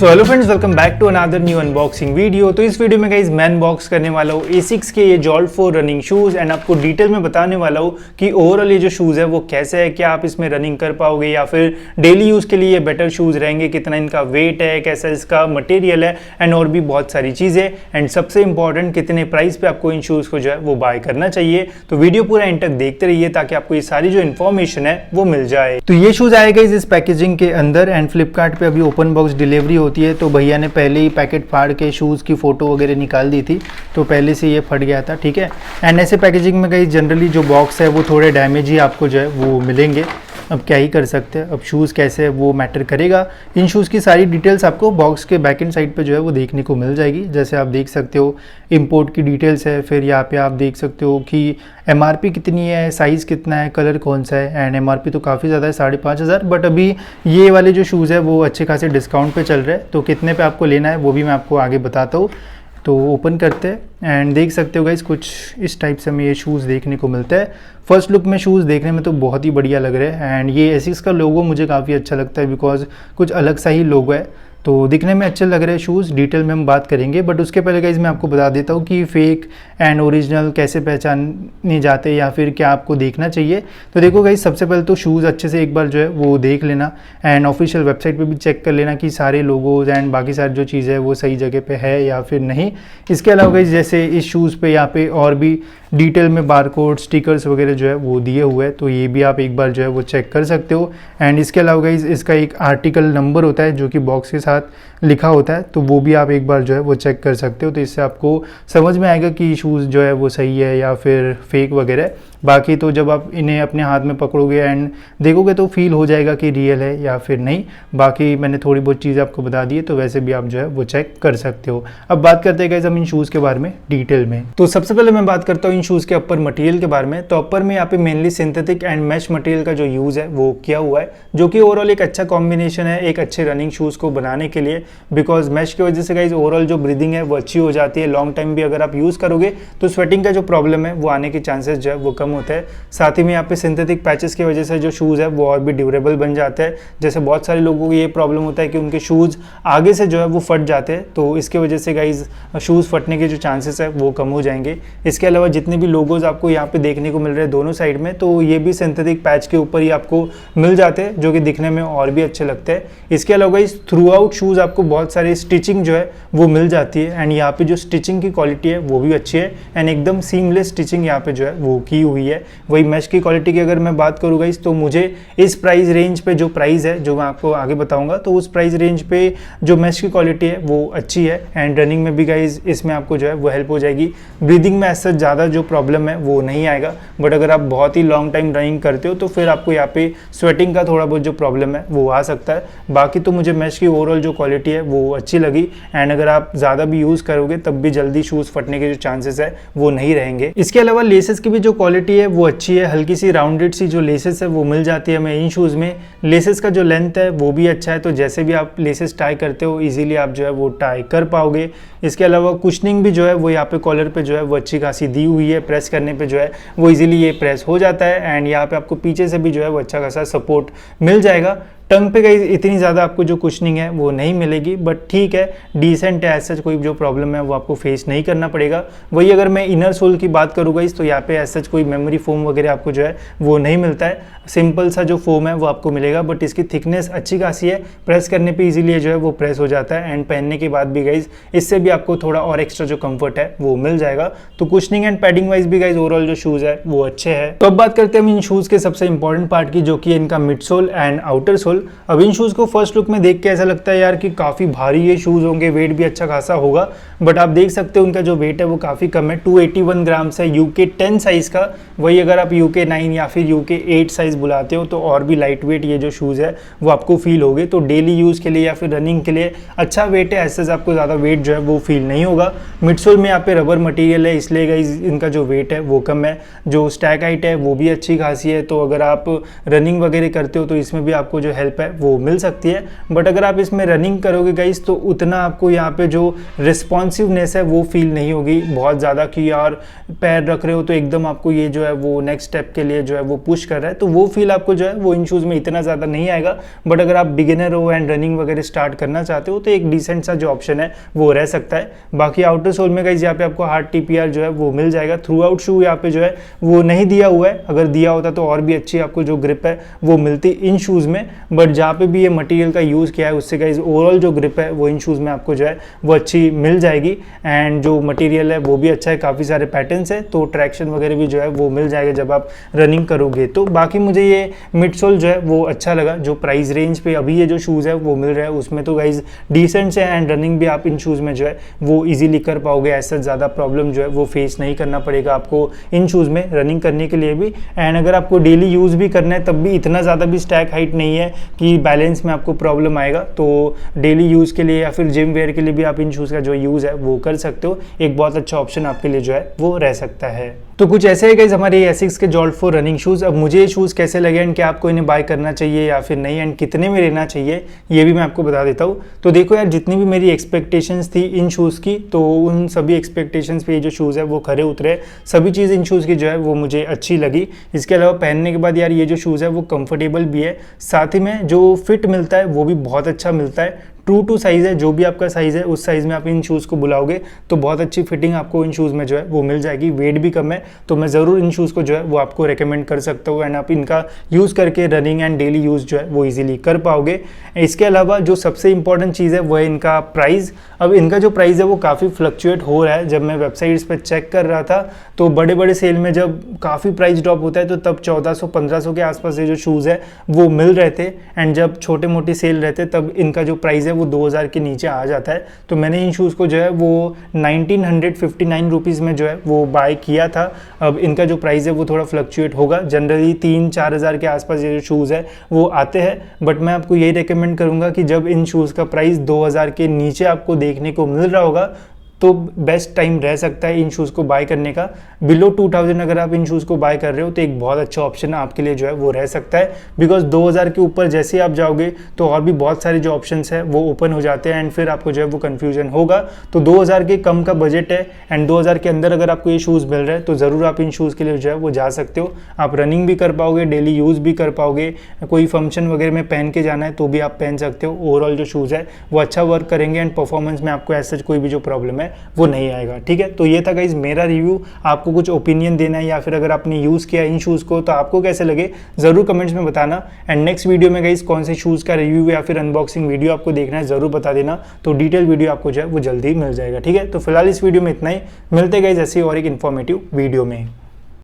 So hello friends, welcome back to another new unboxing video. तो इस video में guys मैं अनबॉक्स करने वाला हूँ एसिक्स के ये जॉल्ट 4 रनिंग शूज़ एंड आपको डिटेल में बताने वाला हूँ कि ओवरऑल ये जो शूज़ है वो कैसे है, क्या आप इसमें रनिंग कर पाओगे या फिर डेली यूज़ के लिए ये बेटर शूज़ रहेंगे, कितना इनका वेट है, कैसा इसका मटेरियल है एंड और भी बहुत सारी चीज़ें। एंड सबसे इंपॉर्टेंट कितने प्राइस पे आपको इन शूज़ को जो है वो बाय करना चाहिए। तो वीडियो पूरा एंड तक देखते रहिए ताकि आपको ये सारी जो इन्फॉर्मेशन है वो मिल जाए। तो ये शूज़ आएगा इस पैकेजिंग के अंदर एंड फ्लिपकार्ट पे अभी ओपन बॉक्स डिलीवरी होती है। तो भैया ने पहले ही पैकेट फाड़ के शूज़ की फ़ोटो वगैरह निकाल दी थी, तो पहले से ये फट गया था, ठीक है। एंड ऐसे पैकेजिंग में गाइस जनरली जो बॉक्स है वो थोड़े डैमेज ही आपको जो है वो मिलेंगे। अब क्या ही कर सकते हैं, अब शूज़ कैसे है वो मैटर करेगा। इन शूज़ की सारी डिटेल्स आपको बॉक्स के बैक एंड साइड पे जो है वो देखने को मिल जाएगी। जैसे आप देख सकते हो इंपोर्ट की डिटेल्स है, फिर यहाँ पे आप देख सकते हो कि एमआरपी कितनी है, साइज़ कितना है, कलर कौन सा है। एंड एमआरपी तो काफ़ी ज़्यादा है, 5,500, बट अभी ये वाले जो शूज़ है वो अच्छे खासे डिस्काउंट पे चल रहे हैं। तो कितने पे आपको लेना है वो भी मैं आपको आगे बताता हूँ। तो ओपन करते हैं एंड देख सकते हो गाइस कुछ इस टाइप से हमें ये शूज़ देखने को मिलता है। फर्स्ट लुक में शूज़ देखने में तो बहुत ही बढ़िया लग रहे हैं एंड ये एसिक्स का लोगो मुझे काफ़ी अच्छा लगता है बिकॉज कुछ अलग सा ही लोगो है, तो दिखने में अच्छे लग रहे हैं शूज़। डिटेल में हम बात करेंगे, बट उसके पहले गाइस मैं आपको बता देता हूँ कि फेक एंड ओरिजिनल कैसे पहचाने जाते हैं या फिर क्या आपको देखना चाहिए। तो देखो गाइस, सबसे पहले तो शूज़ अच्छे से एक बार जो है वो देख लेना एंड ऑफिशियल वेबसाइट पे भी चेक कर लेना कि सारे लोगोज एंड बाकी सारी जो चीज़ें है वो सही जगह पे है या फिर नहीं। इसके अलावा गाइस जैसे इस शूज़ पे यहाँ पे और भी डिटेल में बारकोड स्टिकर्स वगैरह जो है वो दिए हुए हैं, तो ये भी आप एक बार जो है वो चेक कर सकते हो। एंड इसके अलावा गाइस इसका एक आर्टिकल नंबर होता है जो कि बॉक्स के साथ लिखा होता है, तो वो भी आप एक बार जो है वो चेक कर सकते हो। तो इससे आपको समझ में आएगा कि शूज़ जो है वो सही है या फिर फेक वगैरह। बाकी तो जब आप इन्हें अपने हाथ में पकड़ोगे एंड देखोगे तो फील हो जाएगा कि रियल है या फिर नहीं। बाकी मैंने थोड़ी बहुत चीज़ें आपको बता दी है, तो वैसे भी आप जो है वो चेक कर सकते हो। अब बात करते हैं गाइस हम इन शूज़ के बारे में डिटेल में। तो सबसे पहले मैं बात करता हूँ इन शूज़ के अपर मटेरियल के बारे में। तो अपर में यहाँ पे mainly synthetic and mash material का जो यूज़ है वो किया हुआ है, जो कि ओवरऑल एक अच्छा कॉम्बिनेशन है एक अच्छे रनिंग शूज़ को बनाने के लिए। बिकॉज मैश की वजह से गाइस ओवरऑल जो ब्रीदिंग है वो अच्छी हो जाती है। लॉन्ग टाइम भी अगर आप यूज़ करोगे तो स्वेटिंग का जो प्रॉब्लम है वो आने के चांसेस जो है वो कम होते हैं। साथ ही में यहाँ पे सिंथेटिक पैचेस की वजह से जो शूज़ है वो और भी ड्यूरेबल बन जाते हैं। जैसे बहुत सारे लोगों को ये प्रॉब्लम होता है कि उनके शूज़ आगे से जो है वो फट जाते हैं, तो इसके वजह से गाइस शूज़ फटने के जो चांसेस है वो कम हो जाएंगे। इसके अलावा जितने भी लोगोज आपको यहाँ पे देखने को मिल रहे हैं दोनों साइड में, तो ये भी सिंथेटिक पैच के ऊपर ही आपको मिल जाते हैं, जो कि दिखने में और भी अच्छे लगते हैं। इसके अलावा गाइस थ्रू आउट शूज़ आपको बहुत सारी स्टिचिंग जो है वो मिल जाती है एंड यहाँ पे जो स्टिचिंग की क्वालिटी है वो भी अच्छी है एंड एकदम सीमलेस स्टिचिंग यहाँ पे जो है वो की हुई है। वही मैश की क्वालिटी की अगर मैं बात करूँ गाइस, तो मुझे इस प्राइस रेंज पे जो प्राइस है जो मैं आपको आगे बताऊंगा, तो उस प्राइस रेंज पे जो मैश की क्वालिटी है वो अच्छी है एंड रनिंग में भी गाइस इसमें आपको जो है वो हेल्प हो जाएगी। ब्रीदिंग में ऐसा ज़्यादा जो प्रॉब्लम है वो नहीं आएगा, बट अगर आप बहुत ही लॉन्ग टाइम रनिंग करते हो तो फिर आपको यहाँ पे स्वेटिंग का थोड़ा बहुत जो प्रॉब्लम है वो आ सकता है। बाकी तो मुझे मैश की ओवरऑल जो क्वालिटी है वो अच्छी लगी एंड अगर आप ज़्यादा भी यूज़ करोगे तब भी जल्दी शूज़ फटने के जो चांसेस है वो नहीं रहेंगे। इसके अलावा लेसेस की भी जो क्वालिटी है वो अच्छी है, हल्की सी राउंडेड सी जो लेसेस है वो मिल जाती है हमें इन शूज़ में। लेसेस का जो लेंथ है वो भी अच्छा है, तो जैसे भी आप लेसेस टाई करते हो इजीली आप जो है वो टाई कर पाओगे। इसके अलावा कुशनिंग भी जो है वो यहाँ पे कॉलर पे जो है वो अच्छी खासी दी हुई है, प्रेस करने पे जो है वो इजीली ये प्रेस हो जाता है एंड यहाँ पे आपको पीछे से भी जो है वो अच्छा खासा सपोर्ट मिल जाएगा। टंग पे कहीं इतनी ज़्यादा आपको जो कुशनिंग है वो नहीं मिलेगी, बट ठीक है, डिसेंट है, ऐसा कोई जो प्रॉब्लम है वो आपको फेस नहीं करना पड़ेगा। वही अगर मैं इनर सोल की बात करूँगा तो यहाँ पे ऐसा कोई मेमोरी फोम वगैरह आपको जो है वो नहीं मिलता है, सिंपल सा जो फोम है वो आपको मिलेगा, बट इसकी थिकनेस अच्छी खासी है, प्रेस करने पे इजीली जो है वो प्रेस हो जाता है एंड पहनने के बाद भी गाइज इससे भी आपको थोड़ा और एक्स्ट्रा जो कंफर्ट है वो मिल जाएगा। तो कुशनिंग एंड पैडिंग वाइज भी गाइज ओवरऑल जो शूज़ है वो अच्छे हैं। तो अब बात करते हैं हम इन शूज़ के सबसे इंपॉर्टेंट पार्ट की, जो कि इनका mid sole and outer sole. अब इन शूज़ को फर्स्ट लुक में देख के ऐसा लगता है यार कि काफ़ी भारी ये शूज़ होंगे, वेट भी अच्छा खासा होगा, बट आप देख सकते हो उनका जो वेट है वो काफ़ी कम है, 281 ग्राम्स है UK 10 साइज़ का। वही अगर आप UK 9 या फिर UK 8 साइज़ बुलाते हो तो और भी लाइट वेट ये जो शूज़ है वो आपको फील होगे। तो डेली यूज़ के लिए या फिर रनिंग के लिए अच्छा वेट है, ऐसे आपको ज़्यादा वेट जो है वो फील नहीं होगा। मिडसोल में यहाँ पे रबर मटेरियल है, इसलिए गाइस इनका जो वेट है वो कम है। जो स्टैक हाइट है वो भी अच्छी खासी है, तो अगर आप रनिंग वगैरह करते हो तो इसमें भी आपको जो हेल्प हेल्प है वो मिल सकती है। बट अगर आप इसमें रनिंग करोगे गाइस तो उतना आपको यहाँ पे जो रिस्पॉन्सिवनेस है वो फील नहीं होगी बहुत ज़्यादा कि यार पैर रख रहे हो तो एकदम आपको ये जो है वो नेक्स्ट स्टेप के लिए जो है वो पुश कर रहा है, तो वो फील आपको जो है वो इन शूज़ में इतना ज़्यादा नहीं आएगा। बट अगर आप बिगिनर हो एंड रनिंग वगैरह स्टार्ट करना चाहते हो तो एक डिसेंट सा जो ऑप्शन है वो रह सकता है। बाकी आउटर सोल में गाइस यहाँ पे आपको हार्ड TPR जो है वो मिल जाएगा। थ्रू आउट शू यहाँ पे जो है वो नहीं दिया हुआ है, अगर दिया होता तो और भी अच्छी आपको जो ग्रिप है वो मिलती इन शूज़ में। बट जहाँ पे भी ये मटेरियल का यूज़ किया है उससे गाइस ओवरऑल जो ग्रिप है वो इन शूज़ में आपको जो है वो अच्छी मिल जाएगी। एंड जो मटेरियल है वो भी अच्छा है, काफ़ी सारे पैटर्न्स है, तो ट्रैक्शन वगैरह भी जो है वो मिल जाएगा जब आप रनिंग करोगे। तो बाकी मुझे ये मिड सोल जो है वो अच्छा लगा। जो प्राइस रेंज पे अभी ये जो शूज़ है वो मिल रहा है उसमें तो गाइज डिसेंट है एंड रनिंग भी आप इन शूज़ में जो है वो इजीली कर पाओगे। ऐसा ज़्यादा प्रॉब्लम जो है वो फेस नहीं करना पड़ेगा आपको इन शूज़ में रनिंग करने के लिए भी। एंड अगर आपको डेली यूज़ भी करना है तब भी इतना ज़्यादा भी स्टैक हाइट नहीं है कि बैलेंस में आपको प्रॉब्लम आएगा, तो डेली यूज़ के लिए या फिर जिम वेयर के लिए भी आप इन शूज़ का जो यूज़ है वो कर सकते हो। एक बहुत अच्छा ऑप्शन आपके लिए जो है वो रह सकता है। तो कुछ ऐसे है गाइस हमारे एसिक्स के जॉल्ट 4 रनिंग शूज़। अब मुझे ये शूज़ कैसे लगे एंड क्या आपको इन्हें बाय करना चाहिए या फिर नहीं एंड कितने में लेना चाहिए ये भी मैं आपको बता देता हूँ। तो देखो यार, जितनी भी मेरी एक्सपेक्टेशंस थी इन शूज़ की तो उन सभी एक्सपेक्टेशंस पे ये जो शूज़ है वो खरे उतरे। सभी चीज़ इन शूज़ की जो है वो मुझे अच्छी लगी। इसके अलावा पहनने के बाद यार ये जो शूज़ है वो कंफर्टेबल भी है, साथ ही में जो फिट मिलता है वो भी बहुत अच्छा मिलता है। ट्रू टू साइज़ है, जो भी आपका साइज़ है उस साइज़ में आप इन शूज़ को बुलाओगे तो बहुत अच्छी फिटिंग आपको इन शूज़ में जो है वो मिल जाएगी। वेट भी कम है तो मैं ज़रूर इन शूज़ को जो है वो आपको रेकमेंड कर सकता हूँ एंड आप इनका यूज़ करके रनिंग एंड डेली यूज़ जो है वो इजीली कर पाओगे। इसके अलावा जो सबसे इंपॉर्टेंट चीज़ है वो है इनका प्राइस। अब इनका जो प्राइस है वो काफ़ी फ्लक्चुएट हो रहा है। जब मैं वेबसाइट्स पर चेक कर रहा था तो बड़े बड़े सेल में जब काफ़ी प्राइस ड्रॉप होता है तो तब 1400-1500 के आसपास ये जो शूज़ है वो मिल रहे थे, एंड जब छोटे मोटे सेल रहते तब इनका जो प्राइस है वो 2000 के नीचे आ जाता है। तो मैंने इन शूज़ को जो है वो 1959 रुपीज़ में जो है वो बाय किया था। अब इनका जो प्राइस है वो थोड़ा फ्लक्चुएट होगा, जनरली 3-4 हज़ार के आसपास ये जो शूज़ है वो आते हैं। बट मैं आपको यही रेकमेंड करूँगा कि जब इन शूज़ का प्राइस 2000 के नीचे आपको देखने को मिल रहा होगा तो बेस्ट टाइम रह सकता है इन शूज़ को बाय करने का। बिलो 2000 अगर आप इन शूज़ को बाय कर रहे हो तो एक बहुत अच्छा ऑप्शन आपके लिए जो है वो रह सकता है, बिकॉज 2000 के ऊपर जैसे ही आप जाओगे तो और भी बहुत सारे जो ऑप्शंस है वो ओपन हो जाते हैं एंड फिर आपको जो है वो कन्फ्यूजन होगा। तो 2000 के कम का बजट है एंड 2000 के अंदर अगर आपको ये शूज़ मिल रहा है तो ज़रूर आप इन शूज़ के लिए जो है वो जा सकते हो। आप रनिंग भी कर पाओगे, डेली यूज़ भी कर पाओगे, कोई फंक्शन वगैरह में पहन के जाना है तो भी आप पहन सकते हो। ओवरऑल जो शूज़ है वो अच्छा वर्क करेंगे एंड परफॉर्मेंस में आपको ऐसा कोई भी जो प्रॉब्लम है वो नहीं आएगा। ठीक है, तो ये था गाइज मेरा रिव्यू। आपको कुछ ओपिनियन देना है या फिर अगर आपने यूज़ किया इन शूज़ को तो आपको कैसे लगे ज़रूर कमेंट्स में बताना। एंड नेक्स्ट वीडियो में गाइज कौन से शूज़ का रिव्यू या फिर अनबॉक्सिंग वीडियो आपको देखना है ज़रूर बता देना, तो डिटेल वीडियो आपको जो है वो जल्दी मिल जाएगा। ठीक है, तो फिलहाल इस वीडियो में इतना ही, मिलते गाइज ऐसे और एक इन्फॉर्मेटिव वीडियो में।